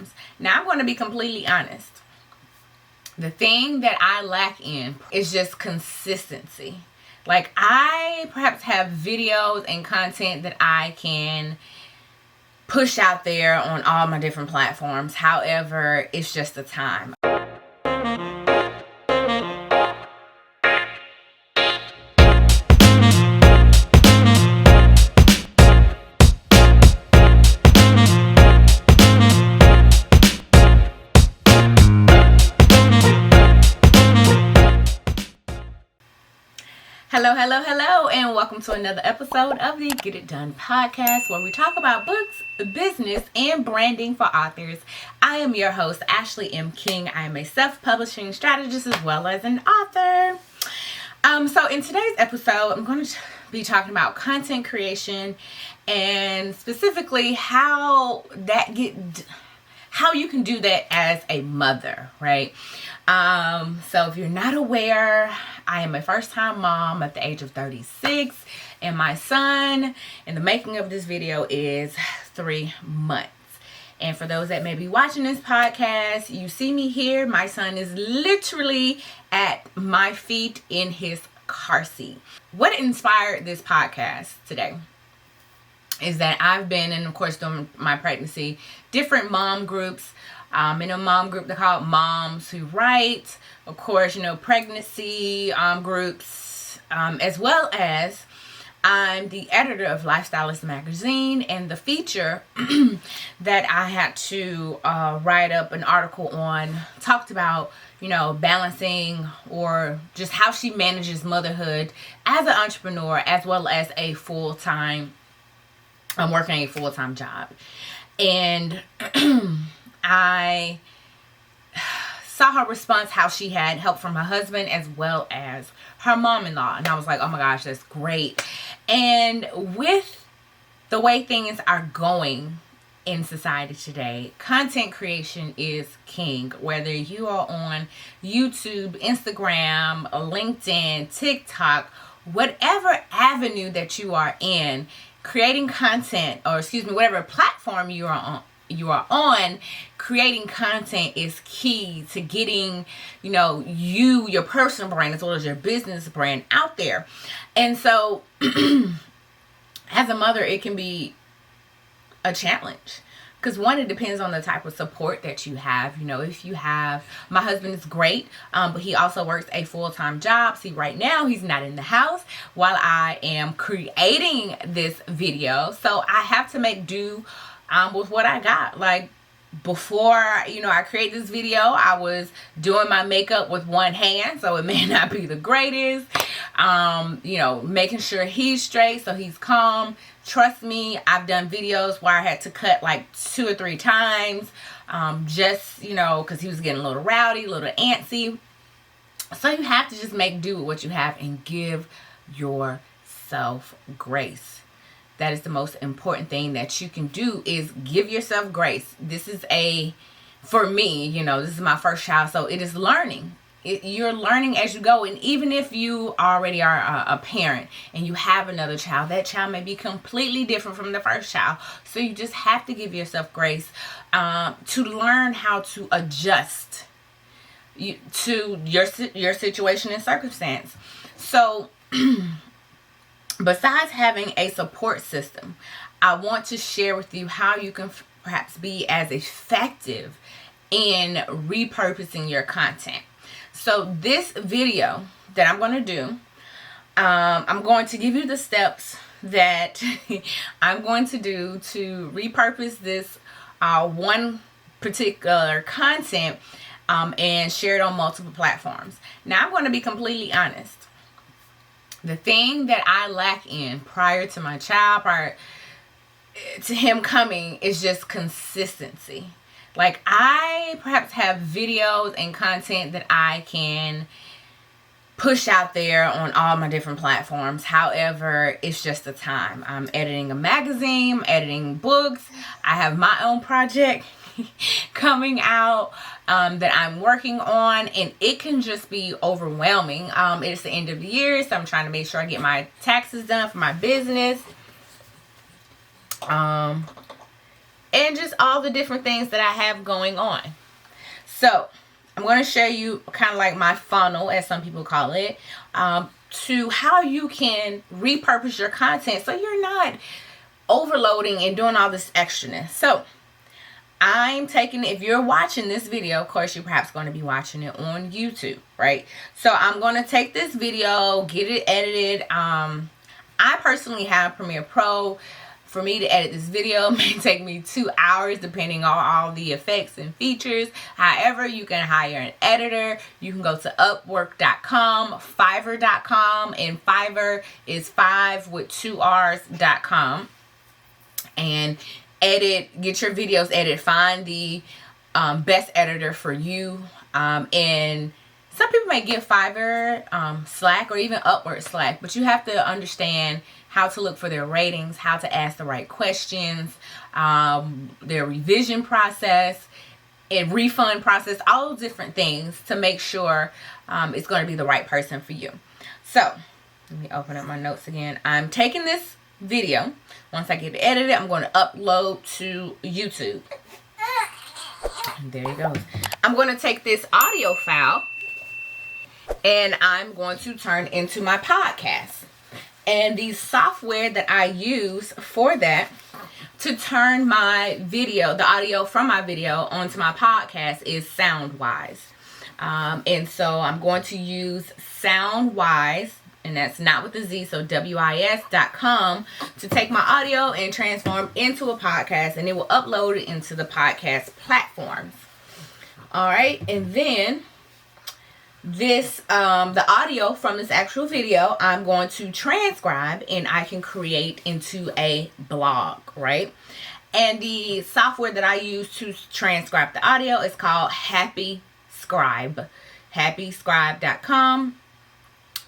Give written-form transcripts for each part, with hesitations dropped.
platforms. Now, I'm going to be completely honest. The thing that I lack in is just consistency. Like, I perhaps have videos and content that I can push out there on all my different platforms. However, it's just the time. Hello, and welcome to another episode of the Get It Done podcast, where we talk about books, business, and branding for authors. I am your host, Ashley M. King. I am a self-publishing strategist as well as an author. So in today's episode, I'm going to be talking about content creation and specifically how you can do that as a mother, right? So if you're not aware, I am a first-time mom at the age of 36, and my son, in the making of this video, is 3 months. And for those that may be watching this podcast, you see me here. My son is literally at my feet in his car seat. What inspired this podcast today is that I've been, and of course during my pregnancy, different mom groups. In a mom group, they call it Moms Who Write. Of course, pregnancy groups, as well as I'm the editor of Lifestylist Magazine, and the feature that I had to write up an article on talked about, balancing or just how she manages motherhood as an entrepreneur, as well as a full-time, working a full-time job. And I saw her response, how she had help from her husband as well as her mom-in-law. And I was like, oh my gosh, that's great. And with the way things are going in society today, content creation is king. Whether you are on YouTube, Instagram, LinkedIn, TikTok, whatever avenue that you are in, creating content, or whatever platform you are on, creating content is key to getting, your personal brand as well as your business brand out there. And so as a mother, it can be a challenge. Because one, it depends on the type of support that you have. If you have, my husband is great, but he also works a full-time job. See, right now he's not in the house while I am creating this video. So I have to make do with what I got. Like, before, I create this video, I was doing my makeup with one hand, so it may not be the greatest. Making sure he's straight, so he's calm. Trust me, I've done videos where I had to cut like 2 or 3 times, because he was getting a little rowdy, a little antsy. So you have to just make do with what you have and give yourself grace. That is the most important thing that you can do, is give yourself grace. This is for me, this is my first child, so it is learning. You're learning as you go. And even if you already are a parent and you have another child, that child may be completely different from the first child. So you just have to give yourself grace to learn how to adjust to your situation and circumstance. So besides having a support system, I want to share with you how you can perhaps be as effective in repurposing your content. So this video that I'm going to do, I'm going to give you the steps that I'm going to do to repurpose this one particular content and share it on multiple platforms. Now, I'm going to be completely honest. The thing that I lack in prior to my child, prior to him coming, is just consistency. Like, I perhaps have videos and content that I can push out there on all my different platforms. However, it's just the time. I'm editing a magazine, I'm editing books. I have my own project coming out that I'm working on, and it can just be overwhelming. It's the end of the year, so I'm trying to make sure I get my taxes done for my business. and just all the different things that I have going on. So I'm going to show you kind of like my funnel, as some people call it, to how you can repurpose your content so you're not overloading and doing all this extraness. So I'm taking, if you're watching this video, of course you're perhaps going to be watching it on YouTube, right? So I'm going to take this video, get it edited. I personally have Premiere Pro. For me to edit this video may take me 2 hours depending on all the effects and features. However, you can hire an editor. You can go to upwork.com, fiverr.com, and Fiverr is 5 with 2 R's.com, and edit, get your videos edited. Find the best editor for you. And some people may give Fiverr slack, or even Upwork slack, but you have to understand how to look for their ratings, how to ask the right questions, their revision process and refund process, all those different things to make sure it's going to be the right person for you. So let me open up my notes again. I'm taking this video. Once I get it edited, I'm going to upload to YouTube. And there you go. I'm going to take this audio file and I'm going to turn into my podcast. And the software that I use for that to turn my video, the audio from my video onto my podcast, is Soundwise. And so I'm going to use Soundwise, and that's not with the Z, so WIS.com, to take my audio and transform into a podcast, and it will upload it into the podcast platforms. All right, and then this the audio from this actual video I'm going to transcribe, and I can create into a blog, right? And the software that I use to transcribe the audio is called Happy Scribe, happyscribe.com.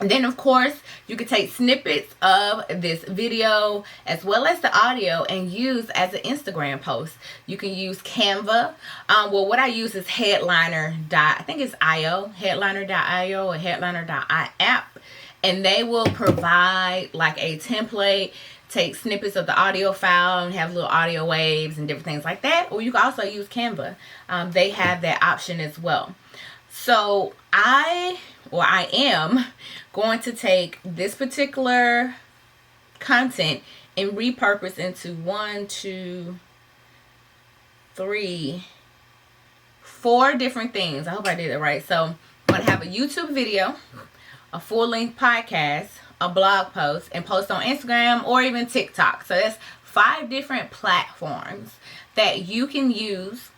And then, of course, you can take snippets of this video as well as the audio and use as an Instagram post. You can use Canva. Well, what I use is Headliner. I think it's IO, Headliner.io or Headliner.app. And they will provide like a template, take snippets of the audio file and have little audio waves and different things like that. Or you can also use Canva. They have that option as well. So I am going to take this particular content and repurpose into 4 different things. I hope I did it right. So I'm going to have a YouTube video, a full-length podcast, a blog post, and post on Instagram or even TikTok. So that's 5 different platforms that you can use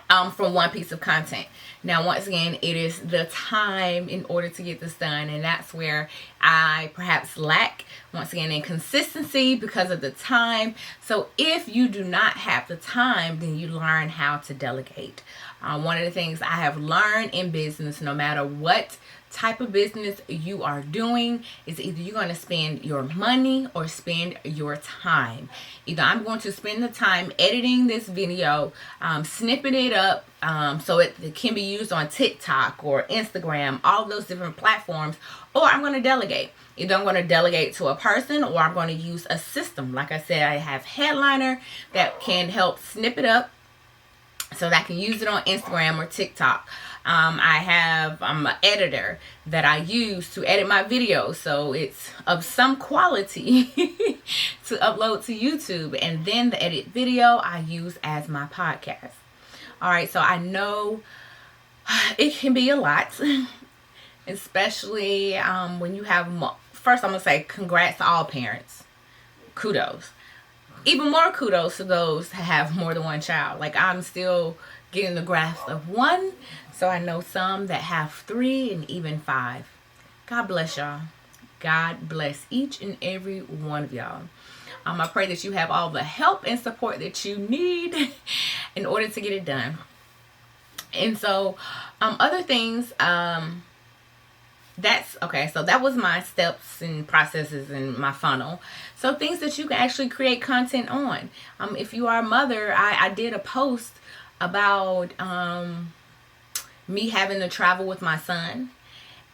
from one piece of content. Now, once again, it is the time in order to get this done, and that's where I perhaps lack, once again, in consistency because of the time. So if you do not have the time, then you learn how to delegate. One of the things I have learned in business, no matter what type of business you are doing, is either you're going to spend your money or spend your time. Either I'm going to spend the time editing this video, snipping it up so it can be used on TikTok or Instagram, all those different platforms, or I'm going to delegate. Either I'm going to delegate to a person, or I'm going to use a system. Like I said, I have Headliner that can help snip it up so that I can use it on Instagram or TikTok. I'm an editor that I use to edit my videos, so it's of some quality to upload to YouTube. And then the edit video I use as my podcast. All right, so I know it can be a lot, especially when you have first I'm going to say congrats to all parents. Kudos. Even more kudos to those who have more than one child. Like, I'm still getting the grasp of 1, so I know some that have 3 and even 5. God bless y'all. God bless each and every one of y'all. I pray that you have all the help and support that you need in order to get it done. And so, other things, that's okay. So that was my steps and processes and my funnel. So things that you can actually create content on. If you are a mother, I did a post about me having to travel with my son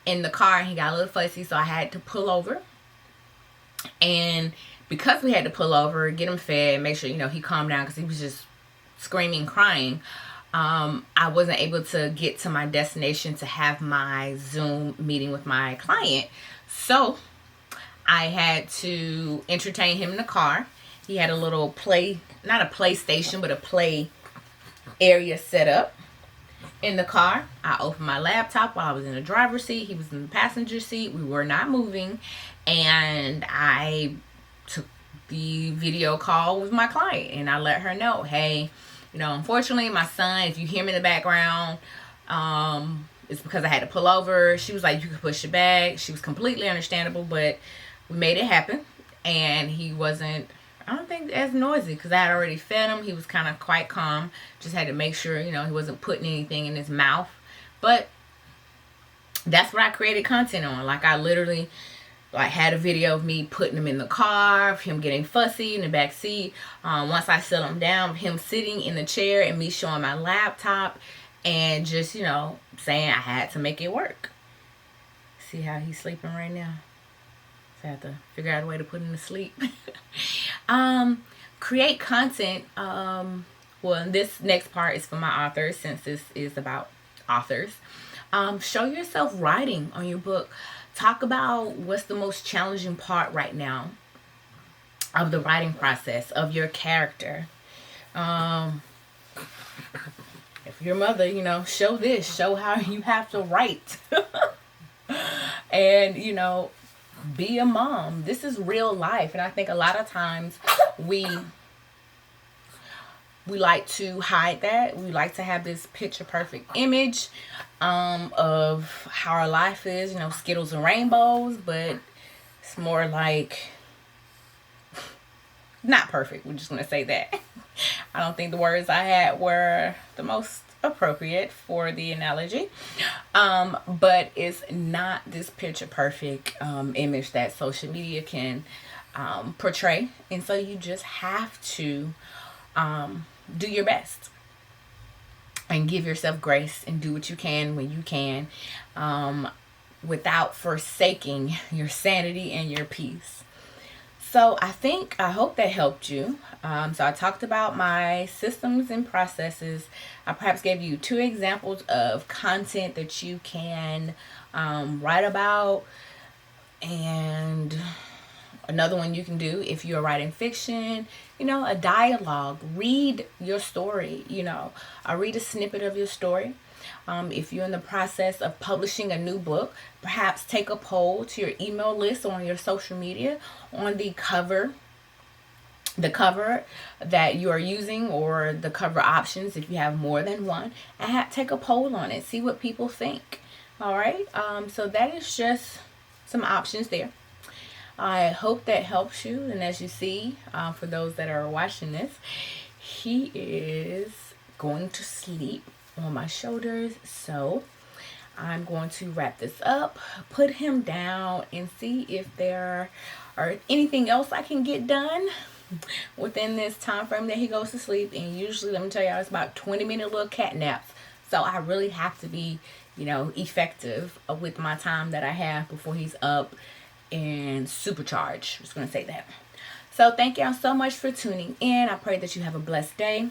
in the car, and he got a little fussy, so I had to pull over. And because we had to pull over, get him fed, make sure, he calmed down because he was just screaming, crying. I wasn't able to get to my destination to have my Zoom meeting with my client. So I had to entertain him in the car. He had a little play, not a PlayStation, but a play area set up in the car. I opened my laptop while I was in the driver's seat. He was in the passenger seat. We were not moving. And I took the video call with my client. And I let her know, hey, unfortunately, my son, if you hear me in the background, it's because I had to pull over. She was like, you can push it back. She was completely understandable, but we made it happen. And he wasn't, I don't think, as noisy because I had already fed him. He was kind of quite calm. Just had to make sure, he wasn't putting anything in his mouth. But that's what I created content on. Like, I literally had a video of me putting him in the car, of him getting fussy in the back seat. Once I set him down, him sitting in the chair and me showing my laptop and just, saying I had to make it work. See how he's sleeping right now? So I have to figure out a way to put him to sleep. Create content. Well, this next part is for my authors, since this is about authors. Show yourself writing on your book. Talk about what's the most challenging part right now of the writing process of your character. If your mother, show this, show how you have to write. And, be a mom. This is real life. And I think a lot of times we like to hide that. We like to have this picture perfect image of how our life is, Skittles and rainbows, but it's more like not perfect. We're just going to say that. I don't think the words I had were the most appropriate for the analogy. But it's not this picture perfect image that social media can portray. And so you just have to do your best and give yourself grace and do what you can when you can, without forsaking your sanity and your peace. So I hope that helped you. So I talked about my systems and processes. I perhaps gave you 2 examples of content that you can write about, and another one you can do if you're writing fiction, a dialogue. Read your story, read a snippet of your story. If you're in the process of publishing a new book, perhaps take a poll to your email list or on your social media on the cover that you are using, or the cover options if you have more than one, and take a poll on it. See what people think. All right. So that is just some options there. I hope that helps you. And as you see, for those that are watching this, he is going to sleep on my shoulders. So I'm going to wrap this up, put him down, and see if there are anything else I can get done within this time frame that he goes to sleep. And usually, let me tell y'all, it's about 20-minute little cat naps. So I really have to be, effective with my time that I have before he's up and supercharged. I'm just going to say that. So thank y'all so much for tuning in. I pray that you have a blessed day.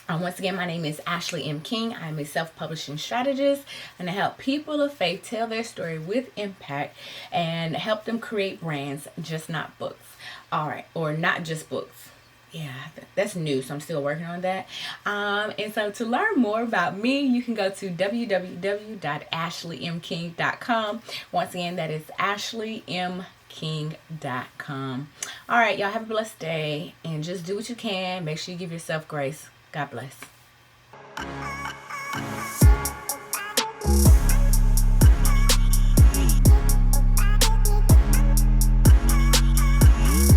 Once again, my name is Ashley M. King. I'm a self-publishing strategist, and I help people of faith tell their story with impact and help them create brands, just not books. All right, or not just books. Yeah, that's new, so I'm still working on that. And so to learn more about me, you can go to www.ashleymking.com. Once again, that is ashleymking.com. All right, y'all have a blessed day, and just do what you can. Make sure you give yourself grace. God bless.